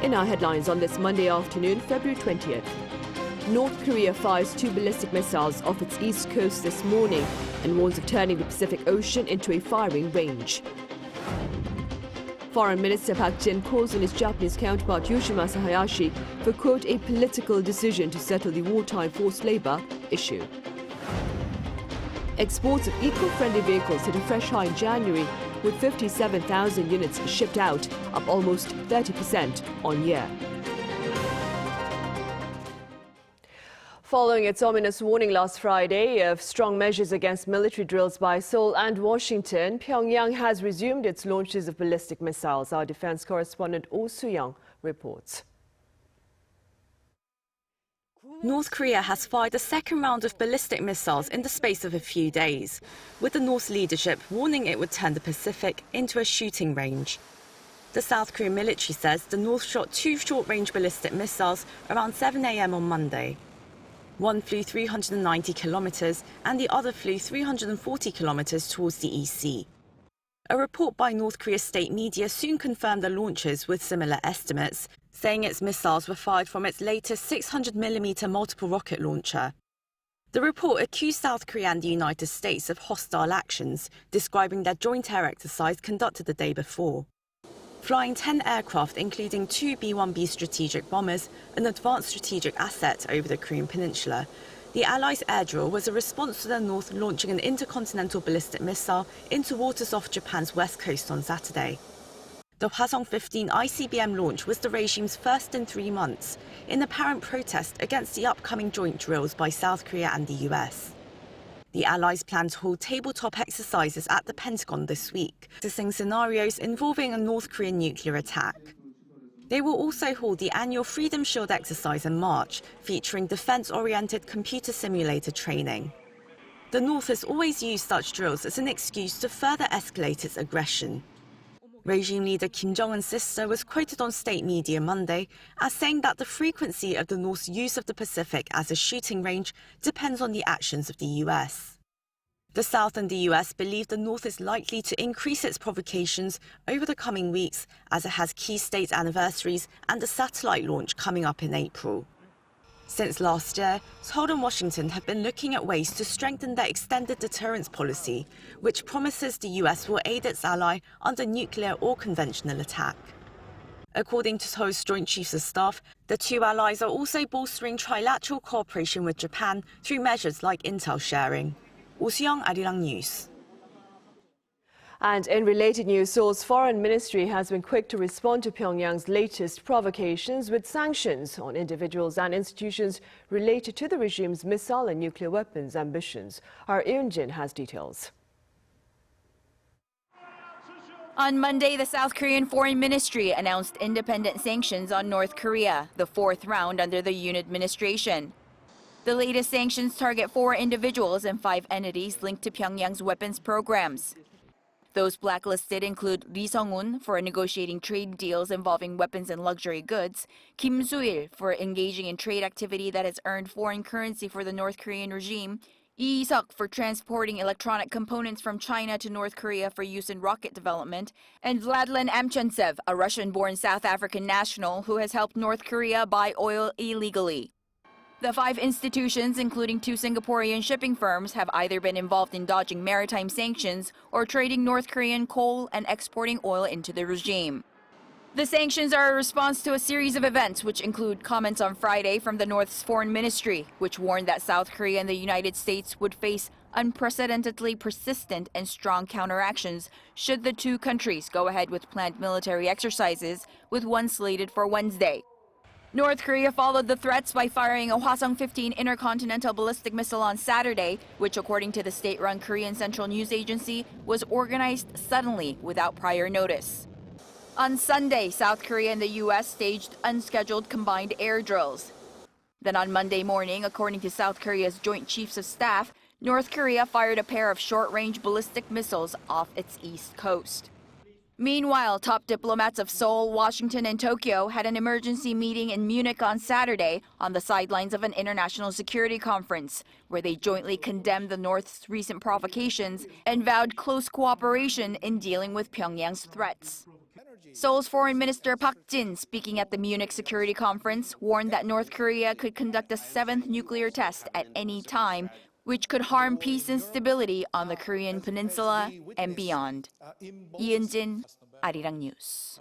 In our headlines on this Monday afternoon, February 20th. North Korea fires 2 ballistic missiles off its east coast this morning and warns of turning the Pacific Ocean into a firing range. Foreign Minister Park Jin calls on his Japanese counterpart Yoshimasa Hayashi for, quote, a political decision to settle the wartime forced labor issue. Exports of eco-friendly vehicles hit a fresh high in January, with 57,000 units shipped out, up almost 30% on year. Following its ominous warning last Friday of strong measures against military drills by Seoul and Washington, Pyongyang has resumed its launches of ballistic missiles. Our defense correspondent Oh Soo-young reports. North Korea has fired a second round of ballistic missiles in the space of a few days, with the North's leadership warning it would turn the Pacific into a shooting range. The South Korean military says the North shot 2 short-range ballistic missiles around 7 a.m. on Monday. One flew 390 kilometers and the other flew 340 kilometers towards the East Sea. A report by North Korea's state media soon confirmed the launches with similar estimates, saying its missiles were fired from its latest 600mm multiple rocket launcher. The report accused South Korea and the United States of hostile actions, describing their joint air exercise conducted the day before. Flying 10 aircraft, including 2 B-1B strategic bombers, an advanced strategic asset over the Korean peninsula, the Allies' air drill was a response to the North launching an intercontinental ballistic missile into waters off Japan's west coast on Saturday. The Hwasong-15 ICBM launch was the regime's first in 3 months, in apparent protest against the upcoming joint drills by South Korea and the US. The Allies plan to hold tabletop exercises at the Pentagon this week, discussing scenarios involving a North Korean nuclear attack. They will also hold the annual Freedom Shield exercise in March, featuring defense-oriented computer simulator training. The North has always used such drills as an excuse to further escalate its aggression. Regime leader Kim Jong-un's sister was quoted on state media Monday as saying that the frequency of the North's use of the Pacific as a shooting range depends on the actions of the US. The South and the US believe the North is likely to increase its provocations over the coming weeks as it has key state anniversaries and a satellite launch coming up in April. Since last year, Seoul and Washington have been looking at ways to strengthen their extended deterrence policy, which promises the US will aid its ally under nuclear or conventional attack. According to Seoul's Joint Chiefs of Staff, the two allies are also bolstering trilateral cooperation with Japan through measures like intel sharing. Oh Soo-young, Arirang News. And in related news, Seoul's foreign ministry has been quick to respond to Pyongyang's latest provocations with sanctions on individuals and institutions related to the regime's missile and nuclear weapons ambitions. Our Eun-jin has details. On Monday, the South Korean Foreign Ministry announced independent sanctions on North Korea, the 4th round under the Yoon administration. The latest sanctions target 4 individuals and 5 entities linked to Pyongyang's weapons programs. Those blacklisted include Lee Sung-un for negotiating trade deals involving weapons and luxury goods, Kim Soo-il for engaging in trade activity that has earned foreign currency for the North Korean regime, Lee Seok for transporting electronic components from China to North Korea for use in rocket development, and Vladlen Amchantsev, a Russian-born South African national who has helped North Korea buy oil illegally. The 5 institutions, including 2 Singaporean shipping firms, have either been involved in dodging maritime sanctions or trading North Korean coal and exporting oil into the regime. The sanctions are a response to a series of events, which include comments on Friday from the North's foreign ministry, which warned that South Korea and the United States would face unprecedentedly persistent and strong counteractions should the 2 countries go ahead with planned military exercises, with one slated for Wednesday. North Korea followed the threats by firing a Hwasong-15 intercontinental ballistic missile on Saturday, which, according to the state-run Korean Central News Agency, was organized suddenly without prior notice. On Sunday, South Korea and the U.S. staged unscheduled combined air drills. Then on Monday morning, according to South Korea's Joint Chiefs of Staff, North Korea fired a pair of short-range ballistic missiles off its east coast. Meanwhile, top diplomats of Seoul, Washington, and Tokyo had an emergency meeting in Munich on Saturday on the sidelines of an international security conference, where they jointly condemned the North's recent provocations and vowed close cooperation in dealing with Pyongyang's threats. Seoul's Foreign Minister Park Jin, speaking at the Munich Security Conference, warned that North Korea could conduct a seventh nuclear test at any time, which could harm peace and stability on the Korean peninsula and beyond. Incheon, Arirang News.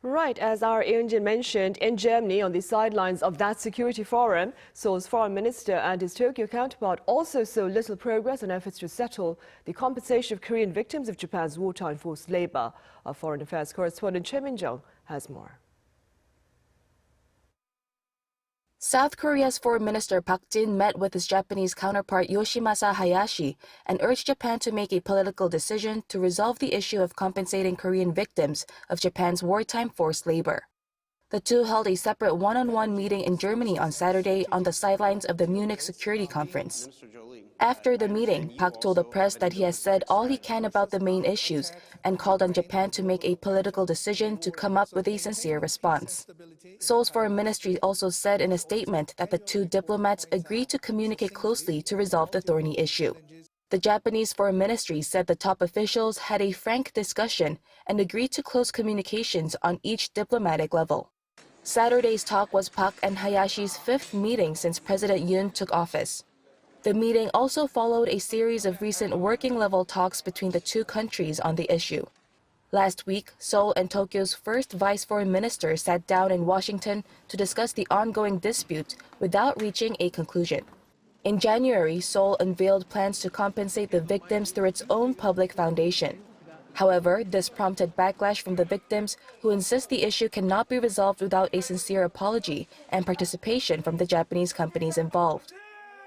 Right, as our Incheon mentioned, in Germany, on the sidelines of that security forum, Seoul's foreign minister and his Tokyo counterpart also saw little progress in efforts to settle the compensation of Korean victims of Japan's wartime forced labor. Our foreign affairs correspondent Choi Min-jung has more. South Korea's Foreign Minister Park Jin met with his Japanese counterpart Yoshimasa Hayashi and urged Japan to make a political decision to resolve the issue of compensating Korean victims of Japan's wartime forced labor. The two held a separate one-on-one meeting in Germany on Saturday on the sidelines of the Munich Security Conference. After the meeting, Park told the press that he has said all he can about the main issues and called on Japan to make a political decision to come up with a sincere response. Seoul's foreign ministry also said in a statement that the two diplomats agreed to communicate closely to resolve the thorny issue. The Japanese foreign ministry said the top officials had a frank discussion and agreed to close communications on each diplomatic level. Saturday's talk was Park and Hayashi's fifth meeting since President Yoon took office. The meeting also followed a series of recent working-level talks between the two countries on the issue. Last week, Seoul and Tokyo's first vice foreign minister sat down in Washington to discuss the ongoing dispute without reaching a conclusion. In January, Seoul unveiled plans to compensate the victims through its own public foundation. However, this prompted backlash from the victims, who insist the issue cannot be resolved without a sincere apology and participation from the Japanese companies involved.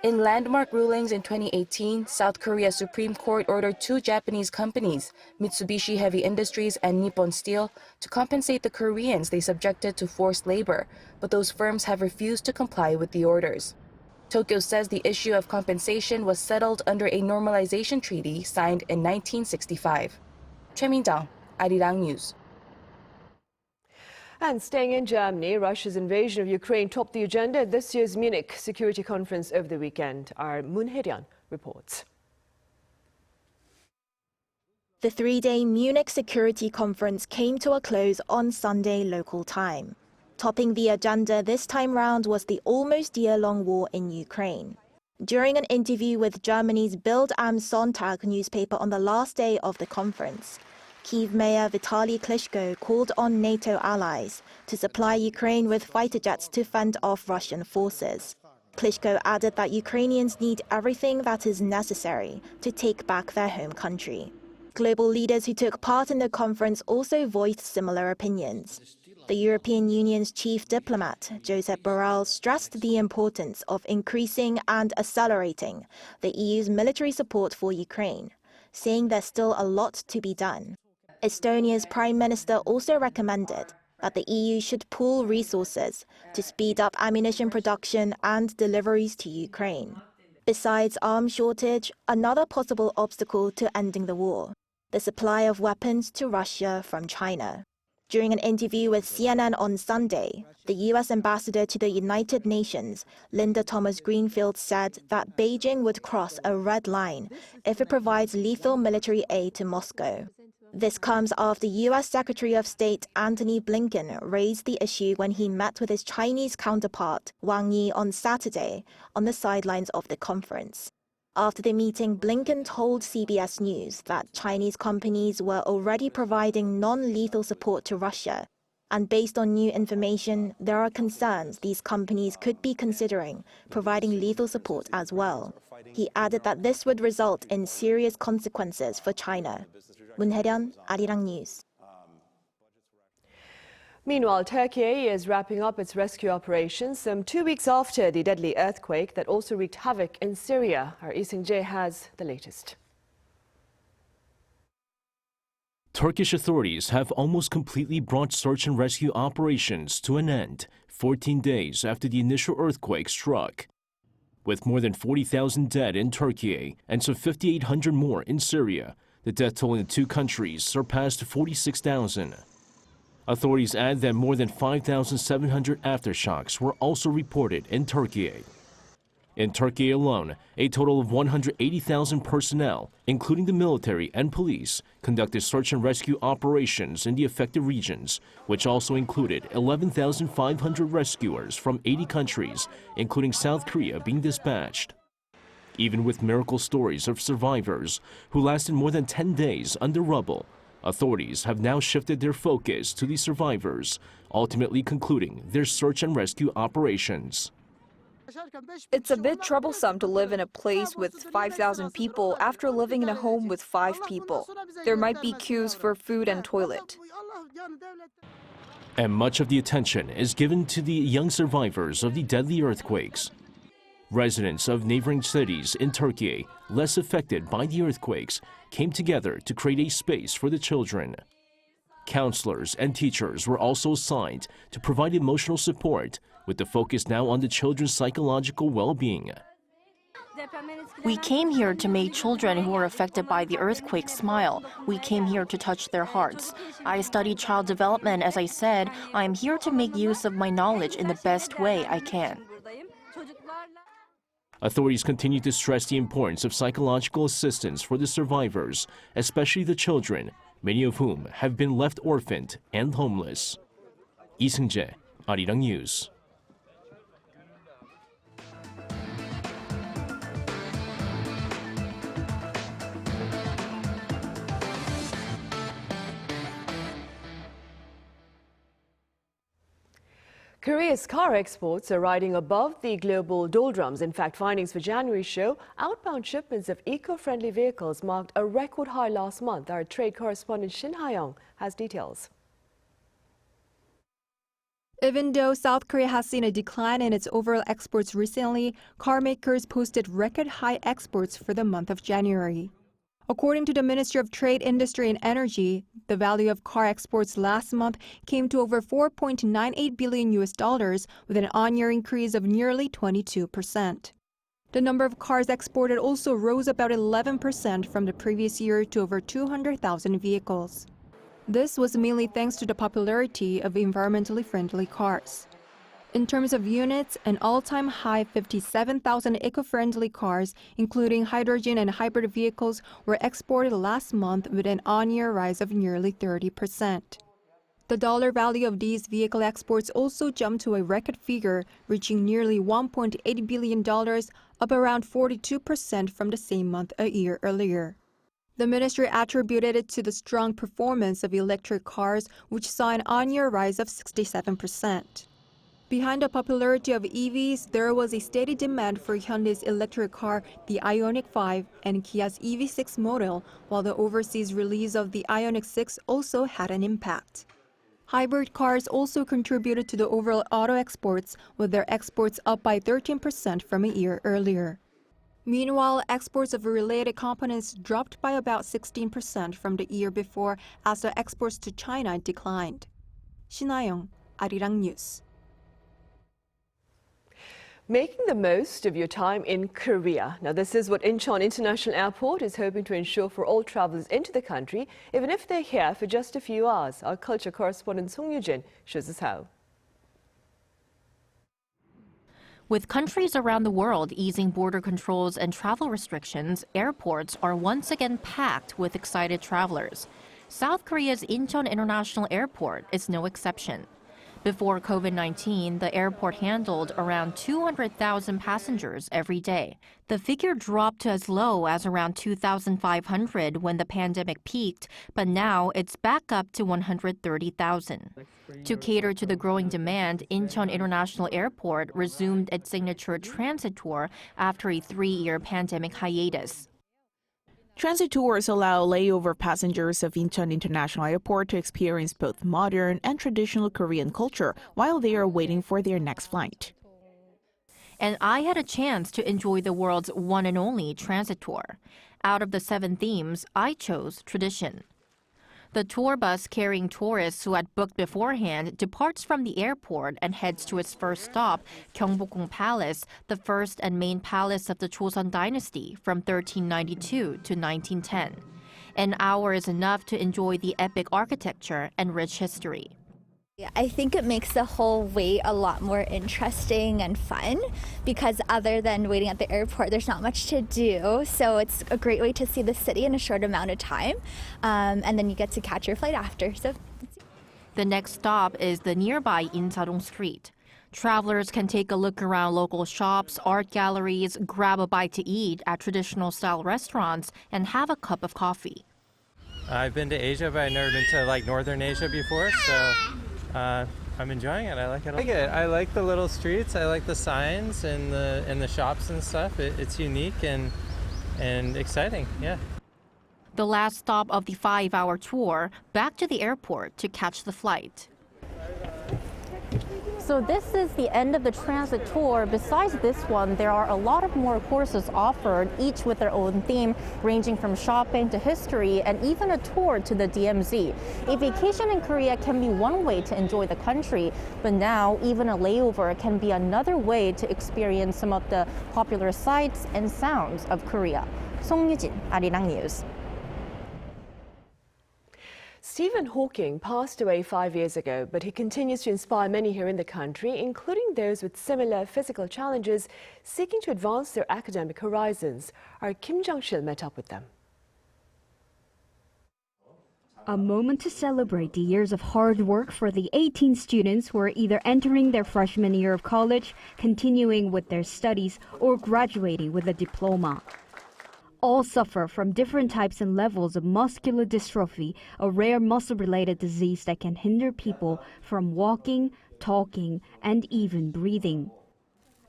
In landmark rulings in 2018, South Korea's Supreme Court ordered two Japanese companies, Mitsubishi Heavy Industries and Nippon Steel, to compensate the Koreans they subjected to forced labor, but those firms have refused to comply with the orders. Tokyo says the issue of compensation was settled under a normalization treaty signed in 1965. Choi Min-jung, Arirang News. And staying in Germany, Russia's invasion of Ukraine topped the agenda at this year's Munich Security Conference over the weekend. Our Moon Hye-ryun reports. The three-day Munich Security Conference came to a close on Sunday local time. Topping the agenda this time round was the almost year-long war in Ukraine. During an interview with Germany's Bild am Sonntag newspaper on the last day of the conference, Kyiv Mayor Vitaly Klitschko called on NATO allies to supply Ukraine with fighter jets to fend off Russian forces. Klitschko added that Ukrainians need everything that is necessary to take back their home country. Global leaders who took part in the conference also voiced similar opinions. The European Union's chief diplomat, Josep Borrell, stressed the importance of increasing and accelerating the EU's military support for Ukraine, saying there's still a lot to be done. Estonia's Prime Minister also recommended that the EU should pool resources to speed up ammunition production and deliveries to Ukraine. Besides arms shortage, another possible obstacle to ending the war: the supply of weapons to Russia from China. During an interview with CNN on Sunday, the U.S. ambassador to the United Nations, Linda Thomas-Greenfield, said that Beijing would cross a red line if it provides lethal military aid to Moscow. This comes after U.S. Secretary of State Antony Blinken raised the issue when he met with his Chinese counterpart, Wang Yi, on Saturday on the sidelines of the conference. After the meeting, Blinken told CBS News that Chinese companies were already providing non-lethal support to Russia, and based on new information, there are concerns these companies could be considering providing lethal support as well. He added that this would result in serious consequences for China. Moon Hye-ryun, Arirang News. Meanwhile, Türkiye is wrapping up its rescue operations some 2 weeks after the deadly earthquake that also wreaked havoc in Syria. Our Ising Jae has the latest. Turkish authorities have almost completely brought search and rescue operations to an end 14 days after the initial earthquake struck. With more than 40,000 dead in Türkiye and some 5,800 more in Syria, The death toll in the two countries surpassed 46,000. Authorities add that more than 5,700 aftershocks were also reported in Türkiye. In Turkey alone, a total of 180,000 personnel, including the military and police, conducted search and rescue operations in the affected regions, which also included 11,500 rescuers from 80 countries, including South Korea, being dispatched. Even with miracle stories of survivors who lasted more than 10 days under rubble, authorities have now shifted their focus to the survivors, ultimately concluding their search and rescue operations. It's a bit troublesome to live in a place with 5,000 people after living in a home with 5 people. There might be queues for food and toilet. And much of the attention is given to the young survivors of the deadly earthquakes. Residents of neighboring cities in Turkey, less affected by the earthquakes, came together to create a space for the children. Counselors and teachers were also assigned to provide emotional support, with the focus now on the children's psychological well-being. We came here to make children who were affected by the earthquake smile. We came here to touch their hearts. I studied child development. As I said, I am here to make use of my knowledge in the best way I can. Authorities continue to stress the importance of psychological assistance for the survivors, especially the children, many of whom have been left orphaned and homeless. Lee Seung-jae, Arirang News. Korea's car exports are riding above the global doldrums. In fact, findings for January show outbound shipments of eco-friendly vehicles marked a record high last month. Our trade correspondent Shin Ha-young has details. Even though South Korea has seen a decline in its overall exports recently, car makers posted record high exports for the month of January. According to the Ministry of Trade, Industry and Energy, the value of car exports last month came to over $4.98 billion with an on-year increase of nearly 22%. The number of cars exported also rose about 11% from the previous year to over 200,000 vehicles. This was mainly thanks to the popularity of environmentally friendly cars. In terms of units, an all-time high 57,000 eco-friendly cars, including hydrogen and hybrid vehicles, were exported last month with an on-year rise of nearly 30%. The dollar value of these vehicle exports also jumped to a record figure, reaching nearly $1.8 billion, up around 42% from the same month a year earlier. The ministry attributed it to the strong performance of electric cars, which saw an on-year rise of 67%. Behind the popularity of EVs, there was a steady demand for Hyundai's electric car, the Ioniq 5, and Kia's EV6 model, while the overseas release of the Ioniq 6 also had an impact. Hybrid cars also contributed to the overall auto exports, with their exports up by 13% from a year earlier. Meanwhile, exports of related components dropped by about 16% from the year before as the exports to China declined. Shin Ha-young, Arirang News. Making the most of your time in Korea. Now, this is what Incheon International Airport is hoping to ensure for all travelers into the country, even if they're here for just a few hours. Our culture correspondent Song Yoo-jin shows us how. With countries around the world easing border controls and travel restrictions, airports are once again packed with excited travelers. South Korea's Incheon International Airport is no exception. Before COVID-19, the airport handled around 200,000 passengers every day. The figure dropped to as low as around 2,500 when the pandemic peaked, but now it's back up to 130,000. To cater to the growing demand, Incheon International Airport resumed its signature transit tour after a 3-year pandemic hiatus. Transit tours allow layover passengers of Incheon International Airport to experience both modern and traditional Korean culture while they are waiting for their next flight. And I had a chance to enjoy the world's one and only transit tour. Out of the 7 themes, I chose tradition. The tour bus carrying tourists who had booked beforehand departs from the airport and heads to its first stop, Gyeongbokgung Palace, the first and main palace of the Joseon dynasty from 1392 to 1910. An hour is enough to enjoy the epic architecture and rich history. I think it makes the whole wait a lot more interesting and fun because other than waiting at the airport, there's not much to do. So it's a great way to see the city in a short amount of time. And then you get to catch your flight after. The next stop is the nearby Incheon Street. Travelers can take a look around local shops, art galleries, grab a bite to eat at traditional-style restaurants, and have a cup of coffee. I've been to Asia, but I've never been to Northern Asia before, so I'm enjoying it. I like it. I like the little streets. I like the signs and the shops and stuff. It's unique and exciting. Yeah. The last stop of the 5-hour tour, back to the airport to catch the flight. So this is the end of the transit tour. Besides this one, there are a lot of more courses offered, each with their own theme, ranging from shopping to history and even a tour to the DMZ. A vacation in Korea can be one way to enjoy the country, but now even a layover can be another way to experience some of the popular sights and sounds of Korea. 송유진, Arirang News. Stephen Hawking passed away 5 years ago, but he continues to inspire many here in the country, including those with similar physical challenges seeking to advance their academic horizons. Our Kim Jung-sil met up with them. A moment to celebrate the years of hard work for the 18 students who are either entering their freshman year of college, continuing with their studies, or graduating with a diploma. All suffer from different types and levels of muscular dystrophy, a rare muscle-related disease that can hinder people from walking, talking, and even breathing.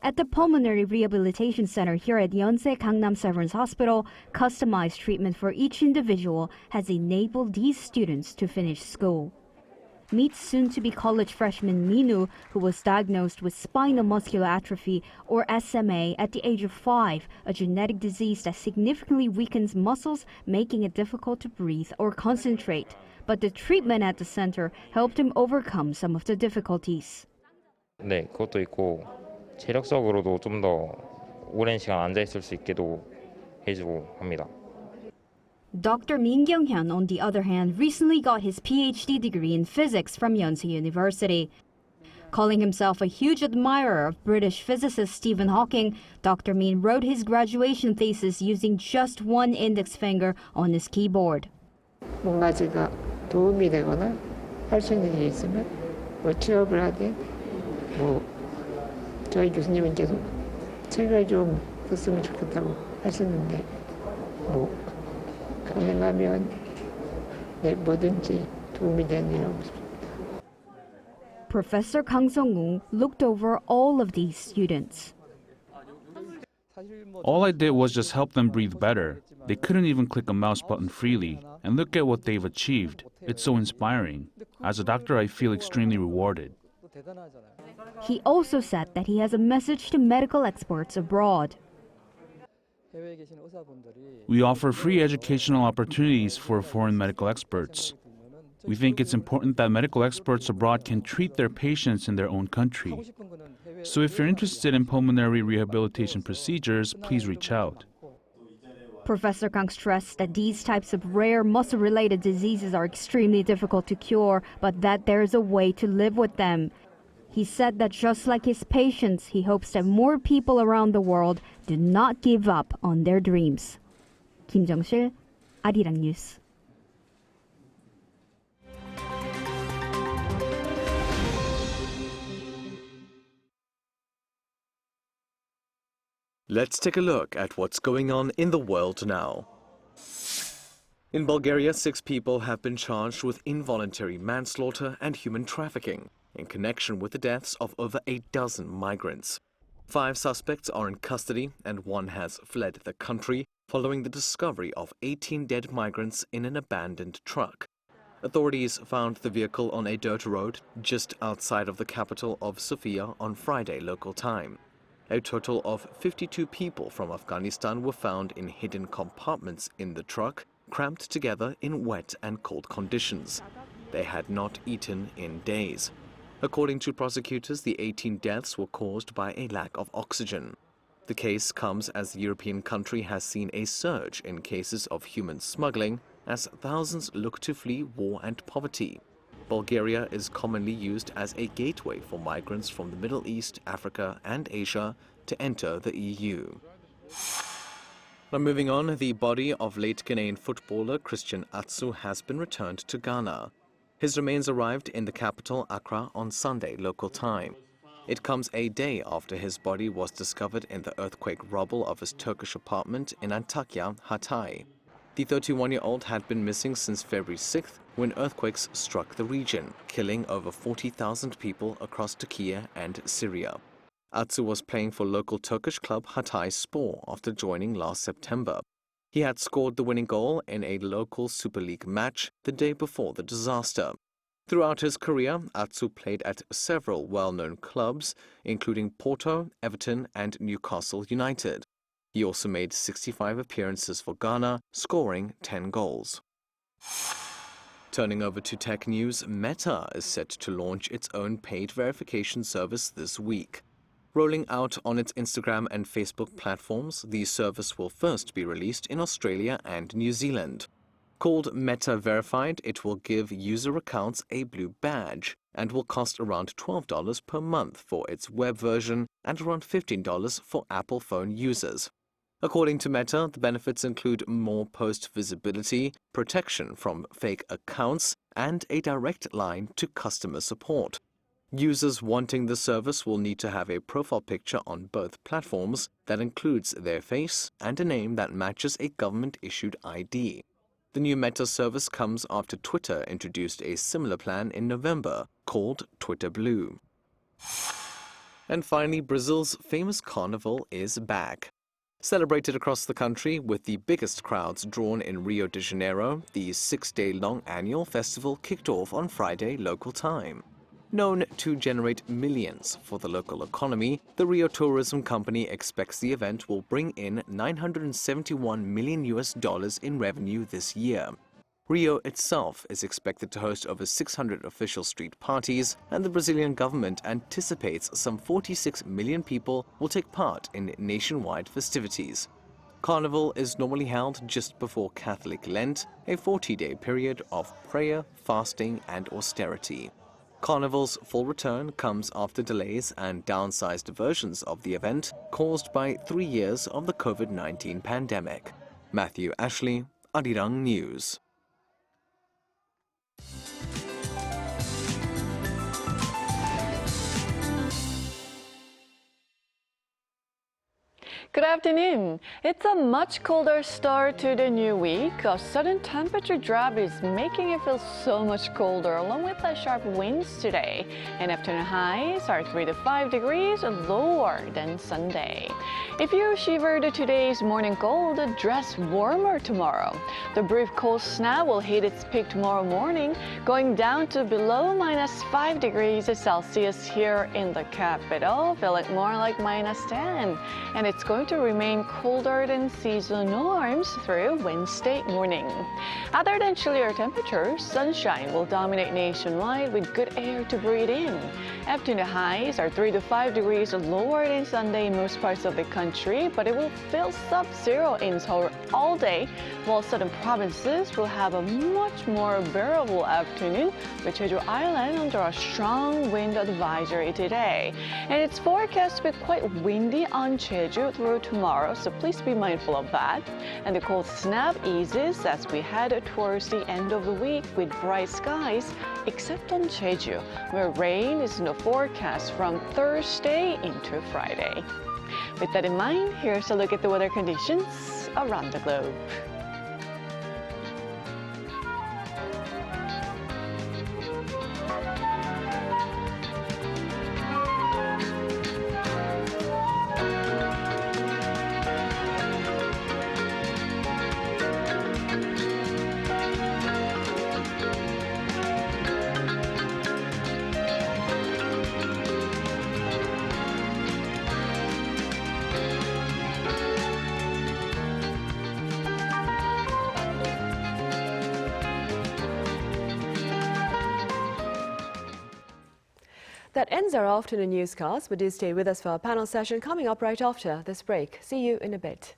At the Pulmonary Rehabilitation Center here at Yeonsei Gangnam Severance Hospital, customized treatment for each individual has enabled these students to finish school. Meet soon-to-be college freshman Minu, who was diagnosed with spinal muscular atrophy, or SMA, at the age of 5, a genetic disease that significantly weakens muscles, making it difficult to breathe or concentrate. But the treatment at the center helped him overcome some of the difficulties. 네, 그것도 있고 체력적으로도 좀 더 오랜 시간 앉아 있을 수 있게도 해주고 합니다. Dr. Min Kyung-hyun, on the other hand, recently got his PhD degree in physics from Yonsei University. Calling himself a huge admirer of British physicist Stephen Hawking, Dr. Min wrote his graduation thesis using just one index finger on his keyboard. 뭔가 제가 도움이 되거나 할 수 있는 일이 있으면 뭐 취업을 하든 뭐 저희 교수님은 계속 책을 좀 썼으면 좋겠다고 하시는데 뭐 가능하면 뭐든지 도움이 되는 일 하고 싶습니다. Professor Kang Sung-woong looked over all of these students. All I did was just help them breathe better. They couldn't even click a mouse button freely. And look at what they've achieved. It's so inspiring. As a doctor, I feel extremely rewarded. He also said that he has a message to medical experts abroad. We offer free educational opportunities for foreign medical experts. We think it's important that medical experts abroad can treat their patients in their own country. So if you're interested in pulmonary rehabilitation procedures, please reach out. Professor Kang stressed that these types of rare muscle-related diseases are extremely difficult to cure, but that there is a way to live with them. He said that just like his patients, he hopes that more people around the world do not give up on their dreams. Kim Jung-sil, Arirang News. Let's take a look at what's going on in the world now. In Bulgaria, 6 people have been charged with involuntary manslaughter and human trafficking in connection with the deaths of over 8 dozen migrants. 5 suspects are in custody and 1 has fled the country following the discovery of 18 dead migrants in an abandoned truck. Authorities found the vehicle on a dirt road just outside of the capital of Sofia on Friday local time. A total of 52 people from Afghanistan were found in hidden compartments in the truck, cramped together in wet and cold conditions. They had not eaten in days. According to prosecutors, the 18 deaths were caused by a lack of oxygen. The case comes as the European country has seen a surge in cases of human smuggling as thousands look to flee war and poverty. Bulgaria is commonly used as a gateway for migrants from the Middle East, Africa and Asia to enter the EU. Now moving on, the body of late Ghanaian footballer Christian Atsu has been returned to Ghana. His remains arrived in the capital Accra on Sunday local time. It comes a day after his body was discovered in the earthquake rubble of his Turkish apartment in Antakya, Hatay. The 31-year-old had been missing since February 6th when earthquakes struck the region, killing over 40,000 people across Türkiye and Syria. Atsu was playing for local Turkish club Hatay Spor after joining last September. He had scored the winning goal in a local Super League match the day before the disaster. Throughout his career, Atsu played at several well-known clubs, including Porto, Everton and Newcastle United. He also made 65 appearances for Ghana, scoring 10 goals. Turning over to tech news, Meta is set to launch its own paid verification service this week. Rolling out on its Instagram and Facebook platforms, the service will first be released in Australia and New Zealand. Called Meta Verified, it will give user accounts a blue badge and will cost around $12 per month for its web version and around $15 for Apple phone users. According to Meta, the benefits include more post visibility, protection from fake accounts, and a direct line to customer support. Users wanting the service will need to have a profile picture on both platforms that includes their face and a name that matches a government-issued ID. The new Meta service comes after Twitter introduced a similar plan in November called Twitter Blue. And finally, Brazil's famous carnival is back. Celebrated across the country with the biggest crowds drawn in Rio de Janeiro, the 6-day-long annual festival kicked off on Friday local time. Known to generate millions for the local economy, the Rio Tourism Company expects the event will bring in $971 million in revenue this year. Rio itself is expected to host over 600 official street parties, and the Brazilian government anticipates some 46 million people will take part in nationwide festivities. Carnival is normally held just before Catholic Lent, a 40-day period of prayer, fasting, and austerity. Carnival's full return comes after delays and downsized versions of the event caused by 3 years of the COVID-19 pandemic. Matthew Ashley, Arirang News. Good afternoon. It's a much colder start to the new week. A sudden temperature drop is making it feel so much colder, along with the sharp winds today. And afternoon highs are 3 to 5 degrees lower than Sunday. If you shivered today's morning cold, dress warmer tomorrow. The brief cold snap will hit its peak tomorrow morning, going down to below -5 degrees Celsius here in the capital, feeling more like -10. And it's going to remain colder than seasonal norms through Wednesday morning. Other than chillier temperatures, sunshine will dominate nationwide with good air to breathe in. Afternoon highs are 3 to 5 degrees lower than Sunday in most parts of the country, but it will feel sub-zero in Seoul all day, while southern provinces will have a much more bearable afternoon, with Jeju Island under a strong wind advisory today. And it's forecast to be quite windy on Jeju through tomorrow, so please be mindful of that. And the cold snap eases as we head towards the end of the week with bright skies, except on Jeju, where rain is in the forecast from Thursday into Friday. With that in mind, here's a look at the weather conditions around the globe. That ends our afternoon newscast, but do stay with us for our panel session coming up right after this break. See you in a bit.